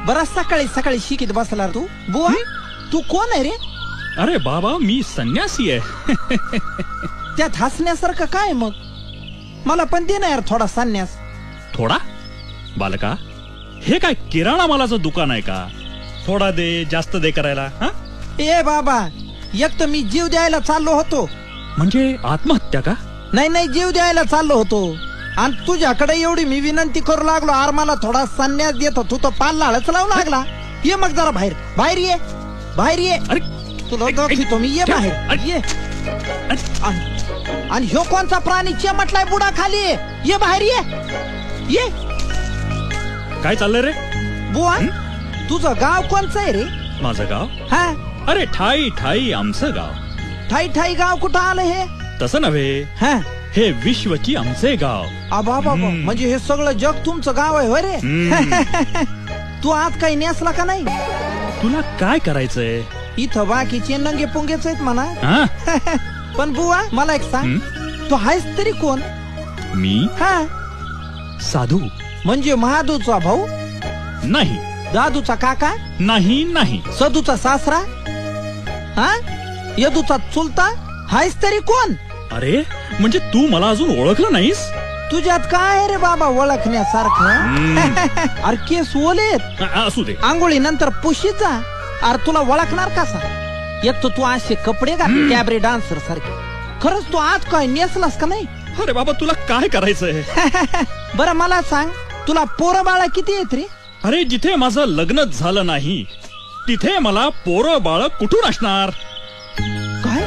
बराच सकाळी सकाळी शिकीत बसला तू बुवा. तू कोण आहे रे? अरे बाबा मी संन्यासी आहे. त्यात हसण्यासारखं काय मग? मला पण दे ना यार थोडा संन्यास. थोडा? बालका हे काय किराणा मालाचं दुकान आहे का? थोडा दे जास्त दे करायला हा? ए बाबा, एक तर मी जीव द्यायला चाललो होतो. म्हणजे आत्महत्या का? नाही नाही, जीव द्यायला चाललो होतो आणि तुझ्याकडे एवढी मी विनंती करू लागलो, आर मला थोडा संन्यास देतो. तू तर पाल लाळच लावू लागला. ये मग जरा बाहेर बाहेर ये, बाहेर ये. अरे तुला दाखवतो मी, ये बाहेर ये. आणि ह्यो कोणचा प्राणी चिमटलाय बुडा खाली? ये बाहेर ये ये. काय चाललंय रे? बुवा तुझं गाव कोणचं आहे रे? माझं गाव? हा, अरे ठाई ठाई आमचं गाव. ठाई ठाई गाव कुठं आलं हे? तसं नव्हे, हा, हे विश्वची आमचे गाव. आबा बाबा, म्हणजे हे सगळं जग तुमचं गाव आहे होय रे? तू आज काही नेसला का नाही? तुला काय करायचंय? इथं बाकीचे नंगे पुंगेच आहेत म्हणा. हा? पण बुवा मला एक सांग, तू आहेस तरी कोण? मी हा, साधू. म्हणजे महादूचा भाऊ? नाही दादूचा काका? नाही नाही. सदूचा सासरा? हा, यदूचा चुलता? हायस तरी कोण? अरे म्हणजे तू मला अजून ओळखलं नाहीस? तुझ्यात काय आहे रे बाबा ओळखण्यासारखं? अरे केस ओलेत, असू दे. आंघोळी नंतर पुशीचा. अरे तुला ओळखणार कसा? एक तर तू असे कपडे घातले कॅबरे डान्सर सारखे. खरंच तू आज काय नेसलास का नाही? अरे बाबा तुला काय करायचंय? बरं मला सांग, तुला पोरं बाळा किती आहेत रे? अरे जिथे माझं लग्नच झालं नाही तिथे मला पोरं बाळ कुठून असणार? काय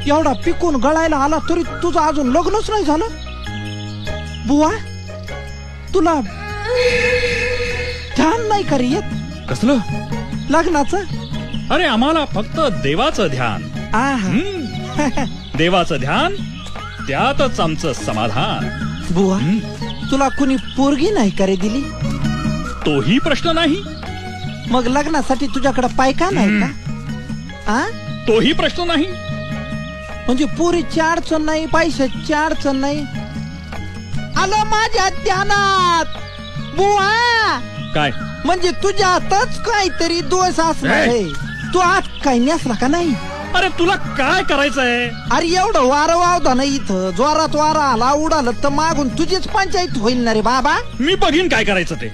एवढा पिकून गळायला आला तरी तुझं अजून लग्नच नाही झालं? बुवा तुला ध्यान नाही का रे येत कसलं लग्नाचं? अरे आम्हाला फक्त देवाचं ध्यान. आहा. देवाचं ध्यान त्यातच आमचं समाधान. बुवा तुला कुणी पोरगी नाही का रे दिली? तोही प्रश्न नाही. मग लग्नासाठी तुझ्याकडे पायका नाही का? आ? तोही प्रश्न नाही. म्हणजे पोरीची अडचण नाही, पैशाची अडचण नाही. आलं माझ्या ध्यानात बुवा. काय म्हणजे तुझ्यातच काहीतरी दोष असणार आहे. तू आज काही नेसला का नाही? अरे तुला काय करायचंय? अरे एवढं वारं वावदा नाही इथं. जोरात वारा आला उडालं तर मागून तुझीच पंचायत होईल ना रे बाबा. मी बघीन काय करायचं ते.